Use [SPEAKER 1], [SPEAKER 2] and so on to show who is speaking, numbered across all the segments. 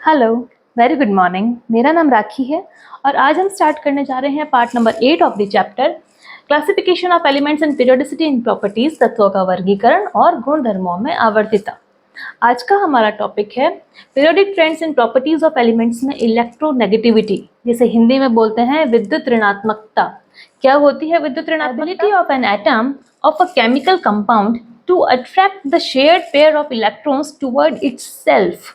[SPEAKER 1] Hello, very good morning. मेरा नाम राखी है और आज हम स्टार्ट करने जा रहे हैं part number 8 of the chapter classification of elements and periodicity in properties, तत्वों का वर्गीकरण और गुणधर्मों में आवर्तिता। आज का हमारा टॉपिक है periodic trends in properties of elements में इलेक्ट्रोनेगेटिविटी, जिसे हिंदी में बोलते हैं विद्युत ऋणात्मकता। क्या होती है विद्युत ऋणात्मकता? Ability of an atom of a chemical compound to attract the shared pair of electrons toward itself.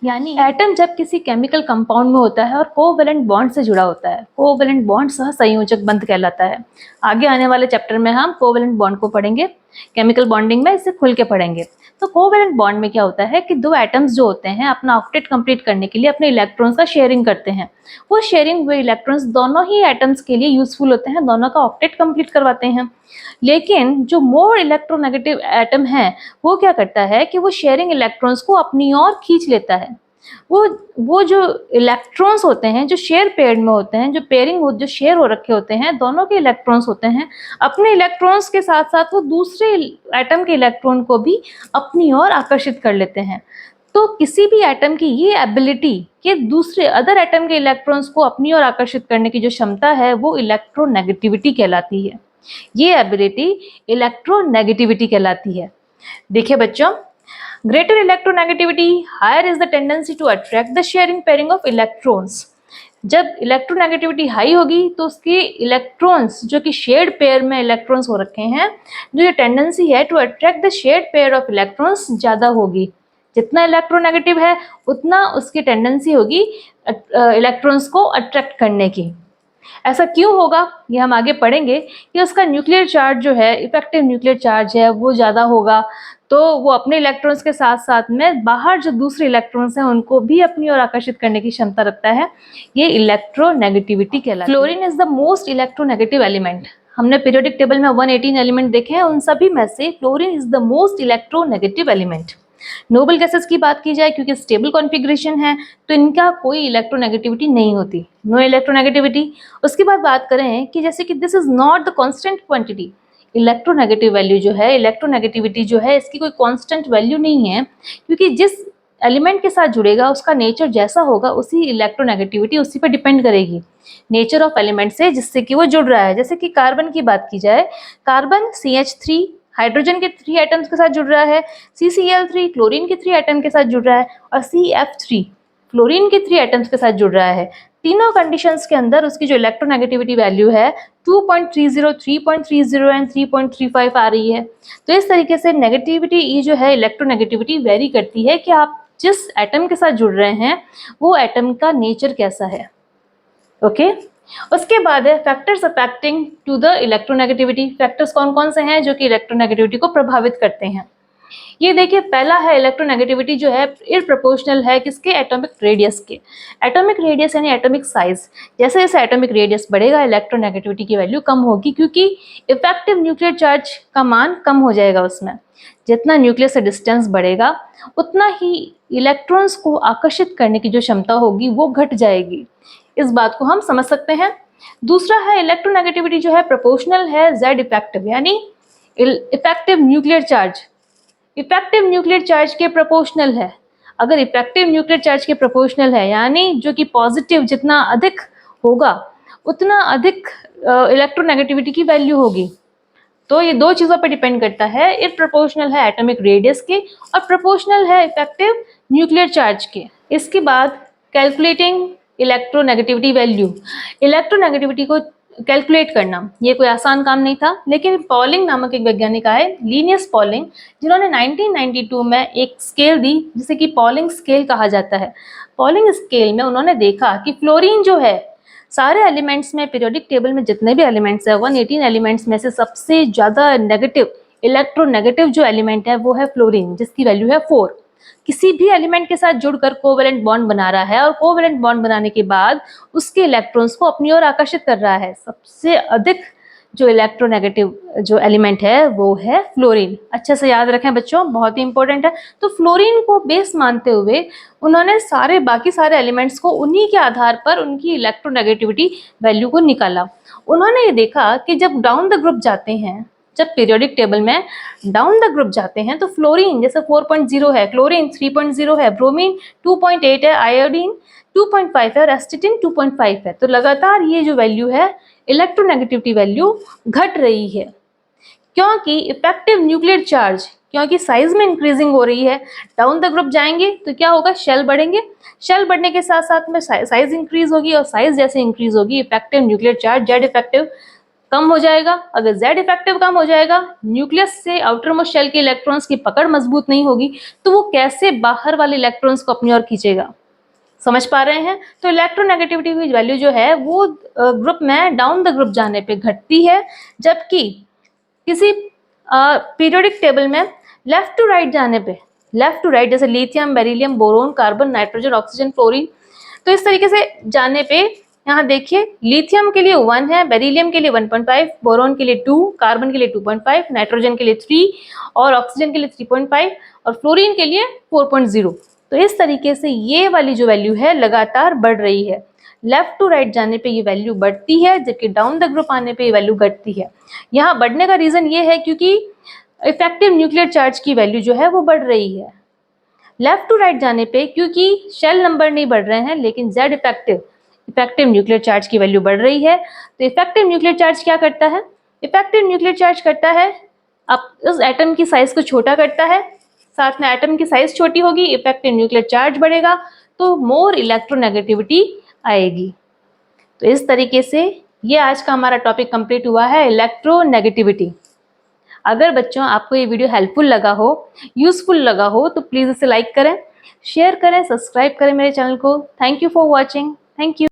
[SPEAKER 1] यानी एटम जब किसी केमिकल कंपाउंड में होता है और कोवैलेंट बॉन्ड से जुड़ा होता है, कोवैलेंट बॉन्ड सहसंयोजक बंध कहलाता है। आगे आने वाले चैप्टर में हम कोवैलेंट बॉन्ड को पढ़ेंगे, केमिकल बॉन्डिंग में इसे खुल के पढ़ेंगे। तो कोवैलेंट बॉन्ड में क्या होता है कि दो एटम्स जो होते हैं अपना ऑक्टेट कंप्लीट करने के लिए अपने इलेक्ट्रॉन्स का शेयरिंग करते हैं। वो शेयरिंग हुए इलेक्ट्रॉन्स दोनों ही एटम्स के लिए यूजफुल होते हैं, दोनों का ऑक्टेट कंप्लीट करवाते हैं। लेकिन जो मोर इलेक्ट्रोनेगेटिव एटम है वो क्या करता है कि वो शेयरिंग इलेक्ट्रॉन्स को अपनी ओर खींच लेता है। वो जो इलेक्ट्रॉन्स होते हैं जो शेयर पेयर्ड में होते हैं, जो पेयरिंग जो शेयर हो रखे होते हैं, दोनों के इलेक्ट्रॉन्स होते हैं, अपने इलेक्ट्रॉन्स के साथ साथ वो दूसरे एटम के इलेक्ट्रॉन को भी अपनी ओर आकर्षित कर लेते हैं। तो किसी भी एटम की ये एबिलिटी कि दूसरे अदर एटम के इलेक्ट्रॉन्स को अपनी ओर आकर्षित करने की जो क्षमता है वो इलेक्ट्रोनेगेटिविटी कहलाती है। ये एबिलिटी इलेक्ट्रोनेगेटिविटी कहलाती है। देखिए बच्चों, greater electronegativity, higher is the tendency to attract the sharing pairing of electrons। जब इलेक्ट्रोनेगेटिविटी हाई होगी तो उसके इलेक्ट्रॉन्स जो कि शेयर्ड पेयर में इलेक्ट्रॉन्स हो रखे हैं, जो ये टेंडेंसी है to attract the shared pair of electrons ज़्यादा होगी। जितना इलेक्ट्रोनेगेटिव है उतना उसकी टेंडेंसी होगी इलेक्ट्रॉन्स को अट्रैक्ट करने की। ऐसा क्यों होगा ये हम आगे पढ़ेंगे कि उसका न्यूक्लियर चार्ज जो है, इफेक्टिव न्यूक्लियर चार्ज है, वो ज़्यादा होगा, तो वो अपने इलेक्ट्रॉन्स के साथ साथ में बाहर जो दूसरे इलेक्ट्रॉन्स हैं उनको भी अपनी ओर आकर्षित करने की क्षमता रखता है। ये इलेक्ट्रोनेगेटिविटी कहलाती है। Fluorine is the most electronegative element. हमने पीरियोडिक टेबल में 118 एलिमेंट देखे हैं, उन सभी में से fluorine is the most electronegative element. Noble gases की बात की जाए, क्योंकि स्टेबल कॉन्फ़िगरेशन है तो इनका कोई इलेक्ट्रोनेगेटिविटी नहीं होती, नो इलेक्ट्रोनेगेटिविटी। उसके बाद बात करें कि जैसे कि this is not the constant quantity. Electronegative value जो है, इलेक्ट्रोनेगेटिविटी जो है, इसकी कोई कांस्टेंट वैल्यू नहीं है, क्योंकि जिस एलिमेंट के साथ जुड़ेगा उसका नेचर जैसा होगा उसी इलेक्ट्रोनेगेटिविटी उसी पर डिपेंड करेगी, नेचर ऑफ एलिमेंट से जिससे कि वो जुड़ रहा है। जैसे कि कार्बन की बात की जाए, कार्बन CH3 हाइड्रोजन के 3 एटम्स के साथ जुड़ रहा है, CCl3 क्लोरीन के 3 एटम के साथ जुड़ रहा है और CF3 फ्लोरीन के 3 एटम्स के साथ जुड़ रहा है। तीनों कंडीशंस के अंदर उसकी जो इलेक्ट्रोनेगेटिविटी वैल्यू है 2.30, 3.30 एंड 3.35 आ रही है। तो इस तरीके से नेगेटिविटी ये जो है इलेक्ट्रोनेगेटिविटी वेरी करती है कि आप जिस एटम के साथ जुड़ रहे हैं वो एटम का नेचर कैसा है। ओके उसके बाद है factors affecting to the electronegativity. Factors कौन कौन से हैं जो कि इलेक्ट्रोनेगेटिविटी को प्रभावित करते हैं। ये देखिए, पहला है इलेक्ट्रोनेगेटिविटी जो है इरप्रोपोर्शनल है किसके, एटॉमिक रेडियस के। एटॉमिक रेडियस यानी एटॉमिक साइज, जैसे जैसे एटॉमिक रेडियस बढ़ेगा इलेक्ट्रोनेगेटिविटी की वैल्यू कम होगी, क्योंकि इफेक्टिव न्यूक्लियर चार्ज का मान कम हो जाएगा उसमें। जितना न्यूक्लियस से डिस्टेंस बढ़ेगा उतना ही इलेक्ट्रॉन्स को आकर्षित करने की जो क्षमता होगी वो घट जाएगी। इस बात को हम समझ सकते हैं। दूसरा है इलेक्ट्रोनेगेटिविटी जो है प्रोपोर्शनल है Z इफेक्टिव, यानी effective nuclear charge effective nuclear charge के प्रोपोर्शनल है। अगर इफेक्टिव न्यूक्लियर चार्ज के प्रोपोर्शनल है यानी जो कि पॉजिटिव जितना अधिक होगा उतना अधिक इलेक्ट्रोनेगेटिविटी की वैल्यू होगी। तो ये दो चीज़ों पर डिपेंड करता है, इरप्रोपोर्शनल है एटॉमिक रेडियस के और प्रोपोर्शनल है इफेक्टिव न्यूक्लियर चार्ज के। इसके बाद कैलकुलेटिंग इलेक्ट्रोनेगेटिविटी वैल्यू। इलेक्ट्रोनेगेटिविटी को कैलकुलेट करना ये कोई आसान काम नहीं था, लेकिन पॉलिंग नामक एक वैज्ञानिक आए, लीनियस पॉलिंग, जिन्होंने 1992 में एक स्केल दी जिसे कि पॉलिंग स्केल कहा जाता है। पॉलिंग स्केल में उन्होंने देखा कि फ्लोरीन जो है सारे एलिमेंट्स में, पीरियोडिक टेबल में जितने भी एलिमेंट्स है 118 एलिमेंट्स में से सबसे ज़्यादा नेगेटिव इलेक्ट्रोनेगेटिव जो एलिमेंट है वो है फ्लोरीन, जिसकी वैल्यू है 4। किसी भी एलिमेंट के साथ जुड़कर कोवैलेंट बॉन्ड बना रहा है और कोवैलेंट बॉन्ड बनाने के बाद उसके इलेक्ट्रॉन्स को अपनी ओर आकर्षित कर रहा है। सबसे अधिक जो इलेक्ट्रोनेगेटिव जो एलिमेंट है वो है फ्लोरीन। अच्छे से याद रखें बच्चों, बहुत ही इंपॉर्टेंट है। तो फ्लोरीन को बेस मानते हुए उन्होंने बाकी सारे एलिमेंट्स को उन्हीं के आधार पर उनकी इलेक्ट्रोनेगेटिविटी वैल्यू को निकाला। उन्होंने ये देखा कि जब डाउन द ग्रुप जाते हैं, जब पीरियोडिक टेबल में डाउन द ग्रुप जाते हैं तो फ्लोरीन जैसे 4.0 है, क्लोरीन 3.0 है, ब्रोमीन 2.8 है, आयोडीन 2.5 है और एस्टेटिन 2.5 है। तो लगातार ये जो वैल्यू है इलेक्ट्रोनेगेटिविटी वैल्यू घट रही है, क्योंकि इफेक्टिव न्यूक्लियर चार्ज, क्योंकि साइज में इंक्रीजिंग हो रही है। डाउन द ग्रुप जाएंगे तो क्या होगा, शेल बढ़ेंगे, शेल बढ़ने के साथ साथ में साइज इंक्रीज होगी और साइज जैसे इंक्रीज होगी effective nuclear charge Z effective कम हो जाएगा। अगर जेड इफेक्टिव कम हो जाएगा, न्यूक्लियस से आउटर मोस्ट शेल के इलेक्ट्रॉन्स की पकड़ मजबूत नहीं होगी, तो वो कैसे बाहर वाले इलेक्ट्रॉन्स को अपनी ओर खींचेगा। समझ पा रहे हैं? तो इलेक्ट्रोनेगेटिविटी की वैल्यू जो है वो ग्रुप में डाउन द ग्रुप जाने पे घटती है, जबकि किसी पीरियोडिक टेबल में लेफ्ट टू राइट जाने पे, लेफ्ट टू राइट जैसे lithium, beryllium, boron, carbon, nitrogen, oxygen, fluorine, तो इस तरीके से जाने पे यहाँ देखिए लिथियम के लिए 1 है, बेरिलियम के लिए 1.5, बोरोन के लिए 2, कार्बन के लिए 2.5, नाइट्रोजन के लिए 3 और ऑक्सीजन के लिए 3.5 और फ्लोरीन के लिए 4.0। तो इस तरीके से ये वाली जो वैल्यू है लगातार बढ़ रही है। लेफ्ट टू राइट जाने पे ये वैल्यू बढ़ती है, जबकि डाउन द ग्रुप आने पे ये वैल्यू घटती है। यहाँ बढ़ने का रीजन ये है क्योंकि इफेक्टिव न्यूक्लियर चार्ज की वैल्यू जो है वो बढ़ रही है। लेफ्ट टू राइट जाने पे क्योंकि शेल नंबर नहीं बढ़ रहे हैं, लेकिन जेड इफेक्टिव न्यूक्लियर चार्ज की वैल्यू बढ़ रही है। तो इफेक्टिव न्यूक्लियर चार्ज क्या करता है, इफेक्टिव न्यूक्लियर चार्ज करता है अब उस एटम की साइज को छोटा करता है, साथ में एटम की साइज छोटी होगी, इफेक्टिव न्यूक्लियर चार्ज बढ़ेगा, तो मोर इलेक्ट्रोनेगेटिविटी आएगी। तो इस तरीके से ये आज का हमारा टॉपिक कंप्लीट हुआ है, इलेक्ट्रोनेगेटिविटी। अगर बच्चों आपको ये वीडियो हेल्पफुल लगा हो, यूजफुल लगा हो, तो प्लीज़ इसे लाइक करें, शेयर करें, सब्सक्राइब करें मेरे चैनल को। Thank you for watching. Thank you.